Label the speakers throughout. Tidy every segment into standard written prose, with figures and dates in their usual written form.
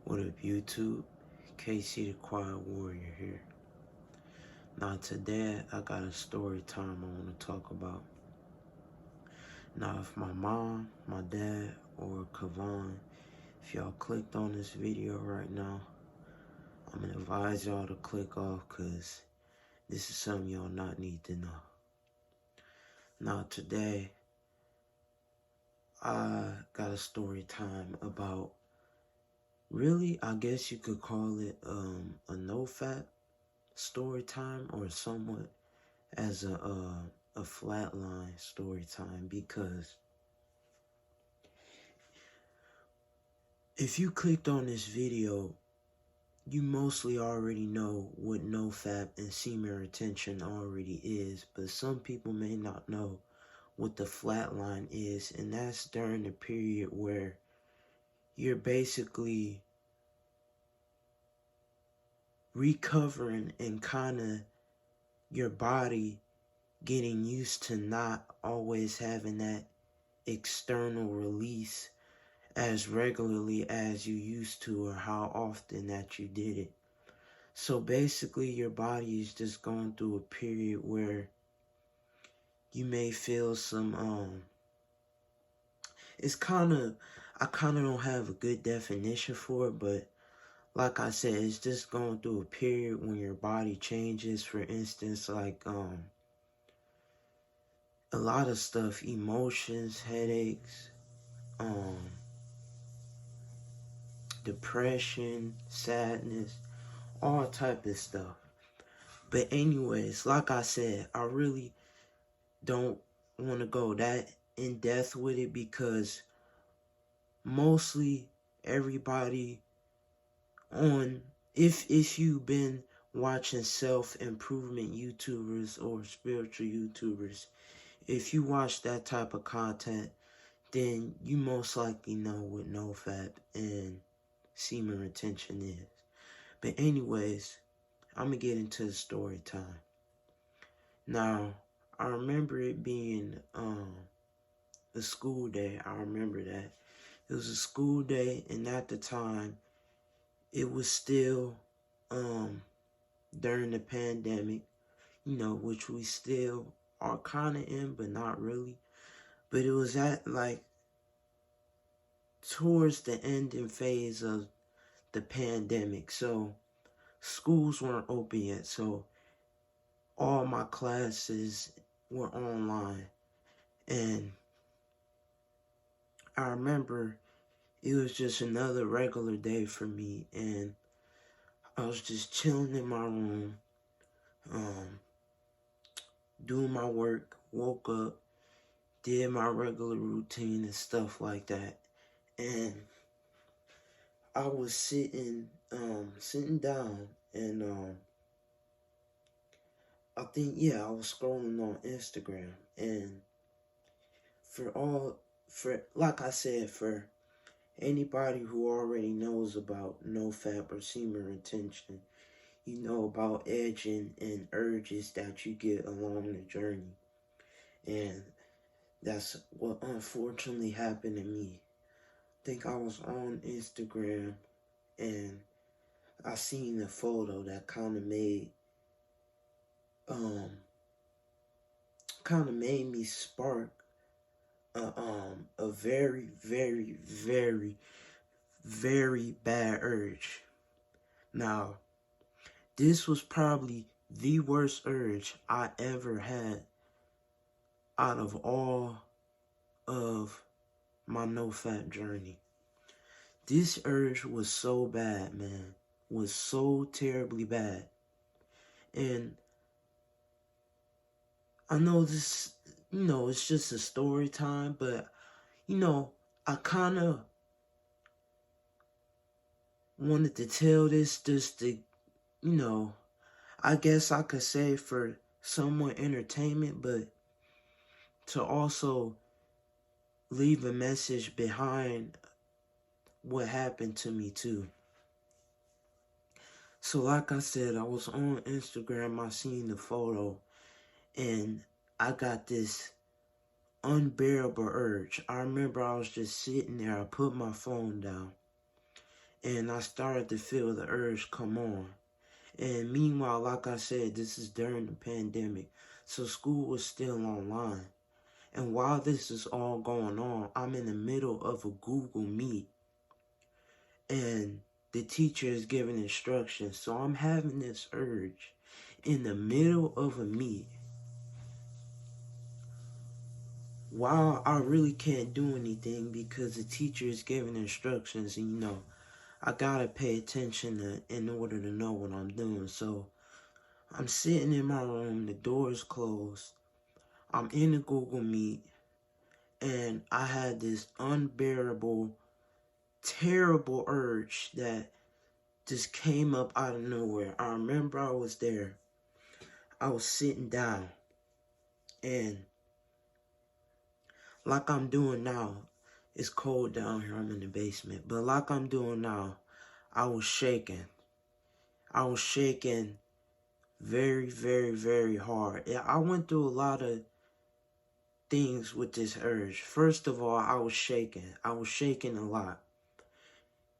Speaker 1: What up, YouTube? KC the Quiet Warrior here. Now today I got a story time I want to talk about. Now if my mom, my dad, or Kavan, if y'all clicked on this video right now, I'm going to advise y'all to click off because this is something y'all not need to know. Now today I got a story time about, really, I guess you could call it a NOFAP story time, or somewhat as a flatline story time, because if you clicked on this video, you mostly already know what NoFap and semen retention already is, but some people may not know what the flatline is, and that's during the period where you're basically recovering and kind of your body getting used to not always having that external release as regularly as you used to, or how often that you did it. So basically your body is just going through a period where you may feel some it's I kind of don't have a good definition for it, but like I said, it's just going through a period when your body changes. For instance, like a lot of stuff, emotions, headaches, depression, sadness, all type of stuff. But anyways, like I said, I really don't want to go that in depth with it, because mostly everybody on, if you've been watching self-improvement YouTubers or spiritual YouTubers, if you watch that type of content, then you most likely know what NoFap and semen retention is. But anyways, I'm gonna get into the story time. Now, I remember it being a school day. I remember that. It was a school day, and at the time, it was still during the pandemic, which we still are kind of in, but not really. But it was at, like, towards the ending phase of the pandemic. So schools weren't open yet, so all my classes were online. And I remember it was just another regular day for me, and I was just chilling in my room, doing my work, woke up, did my regular routine and stuff like that. And I was sitting down, and I think, yeah, I was scrolling on Instagram, and like I said, for anybody who already knows about NoFap or semen retention, you know about edging and urges that you get along the journey. And that's what unfortunately happened to me. I think I was on Instagram, and I seen a photo that kind of made me spark a very, very, very, very bad urge. Now, this was probably the worst urge I ever had out of all of my NoFap journey. This urge was so bad, man. Was so terribly bad. And I know this, it's just a story time, but, I kind of wanted to tell this just to, I guess I could say for somewhat entertainment, but to also leave a message behind what happened to me too. So like I said, I was on Instagram, I seen the photo, and I got this unbearable urge. I remember I was just sitting there, I put my phone down, and I started to feel the urge come on. And meanwhile, like I said, this is during the pandemic, so school was still online. And while this is all going on, I'm in the middle of a Google Meet, and the teacher is giving instructions. So I'm having this urge in the middle of a meet, while I really can't do anything because the teacher is giving instructions, and I gotta pay attention in order to know what I'm doing. So I'm sitting in my room, the door is closed, I'm in a Google Meet, and I had this unbearable, terrible urge that just came up out of nowhere. I remember I was there. I was sitting down, and like I'm doing now, it's cold down here, I'm in the basement, but like I'm doing now, I was shaking. I was shaking very, very, very hard. Yeah, I went through a lot of things with this urge. First of all, I was shaking. I was shaking a lot.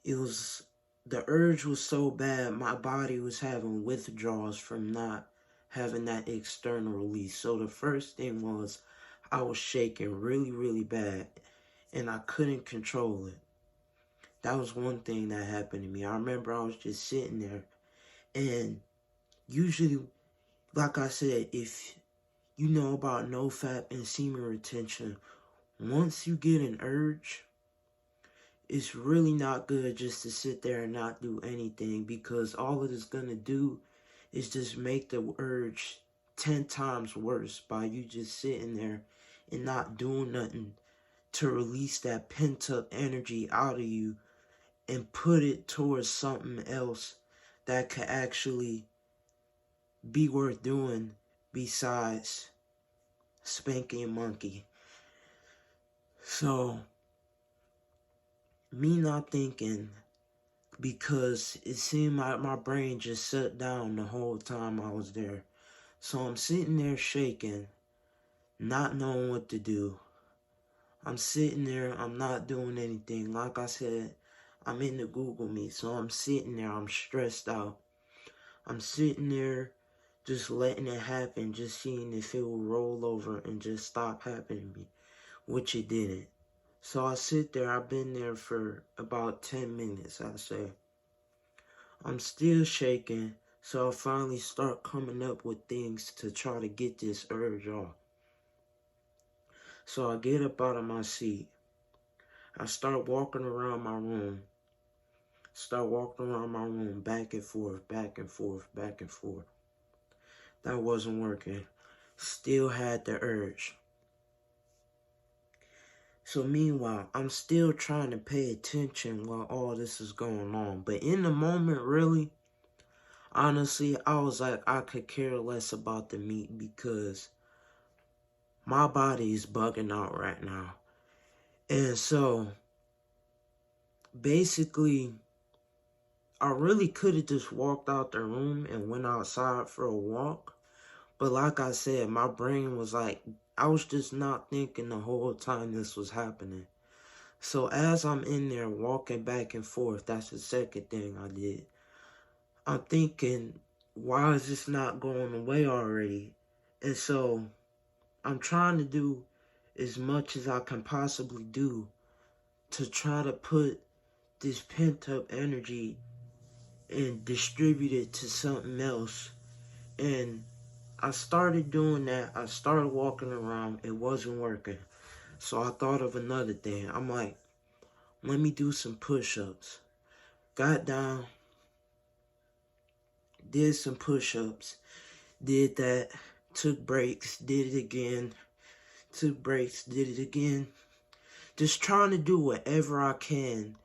Speaker 1: The urge was so bad, my body was having withdrawals from not having that external release. So the first thing was, I was shaking really, really bad, and I couldn't control it. That was one thing that happened to me. I remember I was just sitting there, and usually, like I said, if you know about NOFAP and semen retention, once you get an urge, it's really not good just to sit there and not do anything, because all it is going to do is just make the urge 10 times worse by you just sitting there and not doing nothing to release that pent-up energy out of you and put it towards something else that could actually be worth doing besides spanking a monkey. So, me not thinking, because it seemed like my brain just shut down the whole time I was there. So I'm sitting there shaking, not knowing what to do. I'm sitting there, I'm not doing anything. Like I said, I'm in the Google Meet, so I'm sitting there, I'm stressed out. I'm sitting there just letting it happen, just seeing if it will roll over and just stop happening to me, which it didn't. So I sit there, I've been there for about 10 minutes, I say. I'm still shaking, so I finally start coming up with things to try to get this urge off. So I get up out of my seat. I start walking around my room. Back and forth, back and forth, back and forth. That wasn't working. Still had the urge. So meanwhile, I'm still trying to pay attention while all this is going on. But in the moment, really, honestly, I was like, I could care less about the meat, because my body is bugging out right now. And so, basically, I really could have just walked out the room and went outside for a walk. But like I said, my brain was like, I was just not thinking the whole time this was happening. So as I'm in there walking back and forth, that's the second thing I did. I'm thinking, why is this not going away already? And so I'm trying to do as much as I can possibly do to try to put this pent up energy and distribute it to something else. And I started doing that. I started walking around. It wasn't working. So I thought of another thing. I'm like, let me do some push-ups. Got down, did some push-ups, did that, took breaks, did it again, took breaks, did it again. Just trying to do whatever I can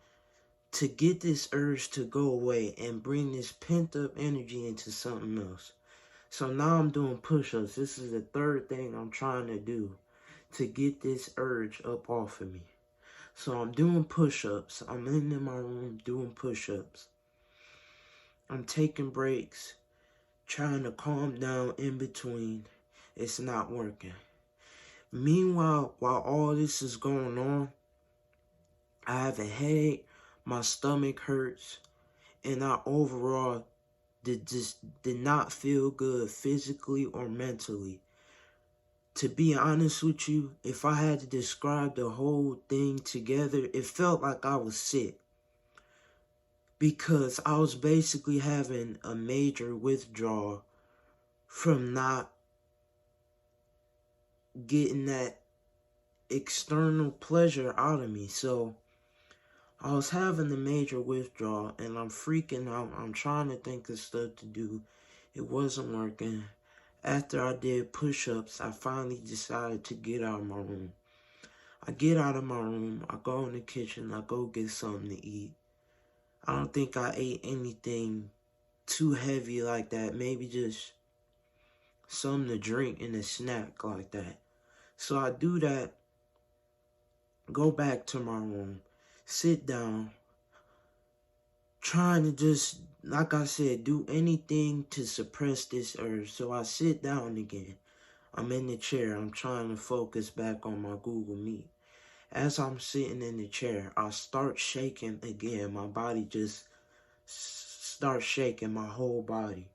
Speaker 1: to get this urge to go away and bring this pent-up energy into something else. So now I'm doing push-ups. This is the third thing I'm trying to do to get this urge up off of me. So I'm doing push-ups. I'm in my room doing push-ups. I'm taking breaks, trying to calm down in between. It's not working. Meanwhile, while all this is going on, I have a headache. my stomach hurts, and I overall did not feel good physically or mentally. To be honest with you, if I had to describe the whole thing together, it felt like I was sick. Because I was basically having a major withdrawal from not getting that external pleasure out of me. So I was having a major withdrawal and I'm freaking out. I'm trying to think of stuff to do. It wasn't working. After I did push-ups, I finally decided to get out of my room. I get out of my room, I go in the kitchen, I go get something to eat. I don't think I ate anything too heavy like that. Maybe just something to drink and a snack like that. So I do that, go back to my room, sit down, trying to just, like I said, do anything to suppress this urge. So I sit down again. I'm in the chair. I'm trying to focus back on my Google Meet. As I'm sitting in the chair, I start shaking again. My body just starts shaking, my whole body.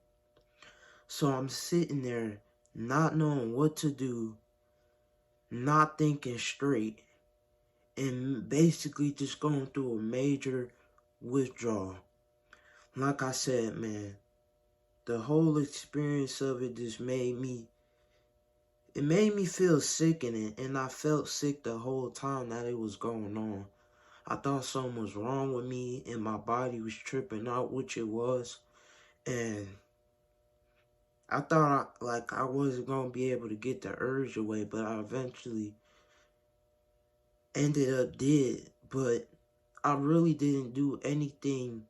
Speaker 1: So I'm sitting there not knowing what to do, not thinking straight, and basically just going through a major withdrawal. Like I said, man, the whole experience of it just made me feel sickening, and I felt sick the whole time that it was going on. I thought something was wrong with me and my body was tripping out, which it was. And I thought I wasn't going to be able to get the urge away, but I eventually ended up did. But I really didn't do anything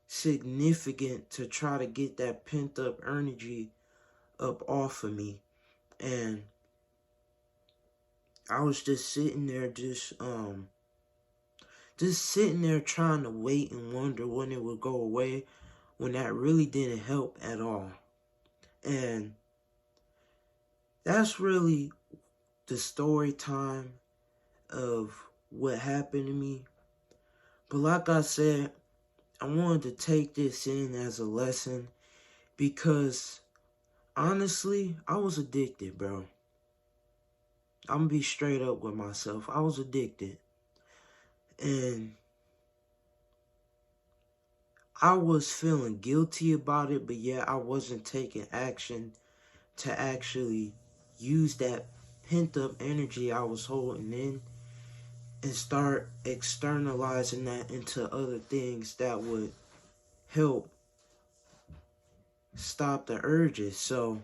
Speaker 1: significant to try to get that pent up energy up off of me. And I was just sitting there just sitting there trying to wait and wonder when it would go away, when that really didn't help at all. And that's really the story time of what happened to me. But like I said, I wanted to take this in as a lesson because honestly, I was addicted, bro. I'm gonna be straight up with myself. I was addicted. And I was feeling guilty about it, but yet I wasn't taking action to actually use that pent up energy I was holding in and start externalizing that into other things that would help stop the urges. So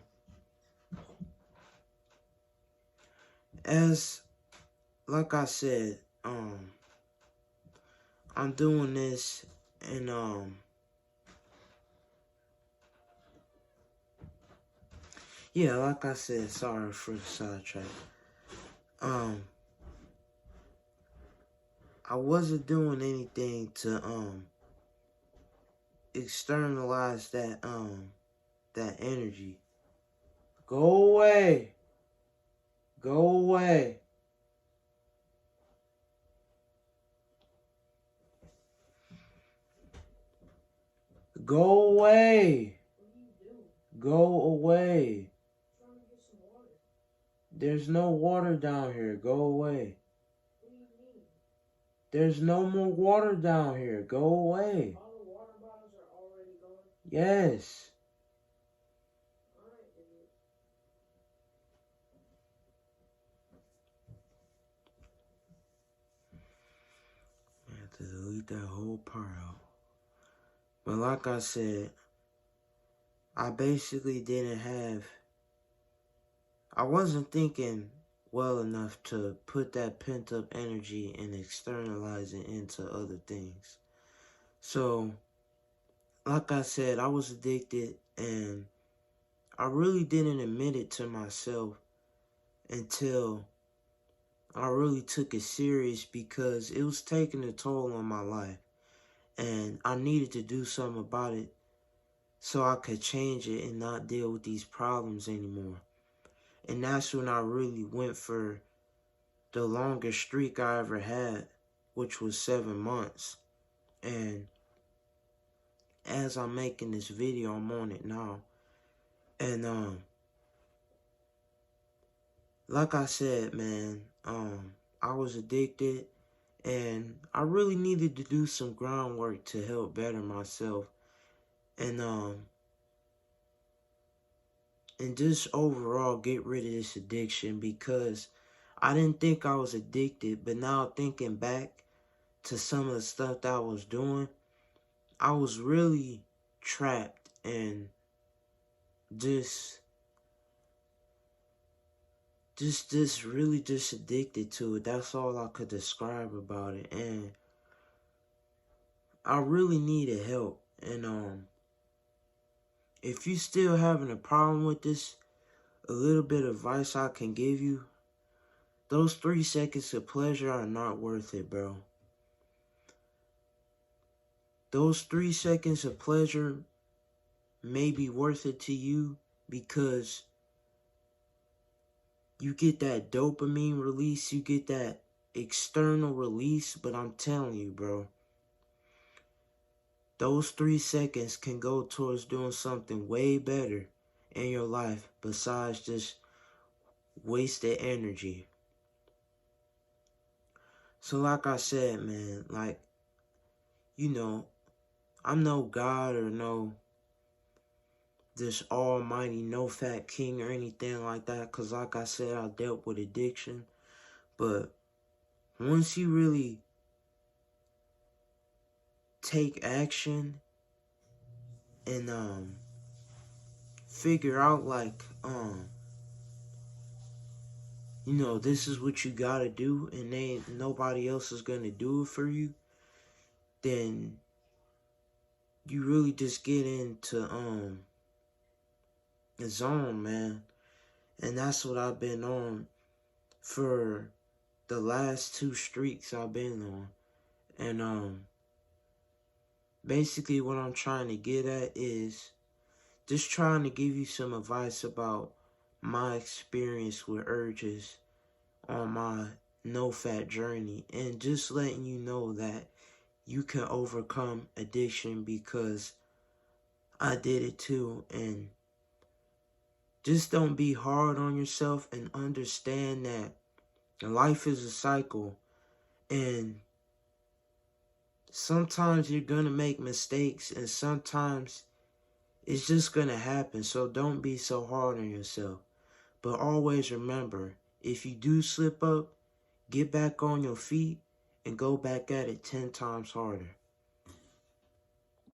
Speaker 1: as like I said, I'm doing this and yeah, like I said, sorry for the sidetrack. I wasn't doing anything to externalize that energy. Go away. Go away. Go away. Go away. There's no water down here. Go away. There's no more water down here. Go away.
Speaker 2: All the water bottles are already gone?
Speaker 1: Yes.
Speaker 2: Alright, idiot.
Speaker 1: I have to delete that whole part out. But like I said, I basically I wasn't thinking well enough to put that pent up energy and externalize it into other things. So, like I said, I was addicted and I really didn't admit it to myself until I really took it serious because it was taking a toll on my life. And I needed to do something about it so I could change it and not deal with these problems anymore. And that's when I really went for the longest streak I ever had, which was 7 months. And as I'm making this video, I'm on it now. And like I said, man, I was addicted, and I really needed to do some groundwork to help better myself. And just overall get rid of this addiction, because I didn't think I was addicted, but now thinking back to some of the stuff that I was doing, I was really trapped and just really just addicted to it. That's all I could describe about it. And I really needed help. And if you still having a problem with this, a little bit of advice I can give you: those 3 seconds of pleasure are not worth it, bro. Those 3 seconds of pleasure may be worth it to you because you get that dopamine release, you get that external release, but I'm telling you, bro, those 3 seconds can go towards doing something way better in your life besides just wasted energy. So like I said, man, like, you know, I'm no God or no this almighty NOFAP king or anything like that, because like I said, I dealt with addiction. But once you really take action and figure out, like, you know, this is what you gotta do, and nobody else is gonna do it for you, then you really just get into the zone, man. And that's what I've been on for the last 2 streaks I've been on. And basically what I'm trying to get at is just trying to give you some advice about my experience with urges on my no-fat journey, and just letting you know that you can overcome addiction, because I did it too. And just don't be hard on yourself, and understand that life is a cycle, and sometimes you're gonna make mistakes, and sometimes it's just gonna happen. So don't be so hard on yourself. But always remember, if you do slip up, get back on your feet and go back at it 10 times harder.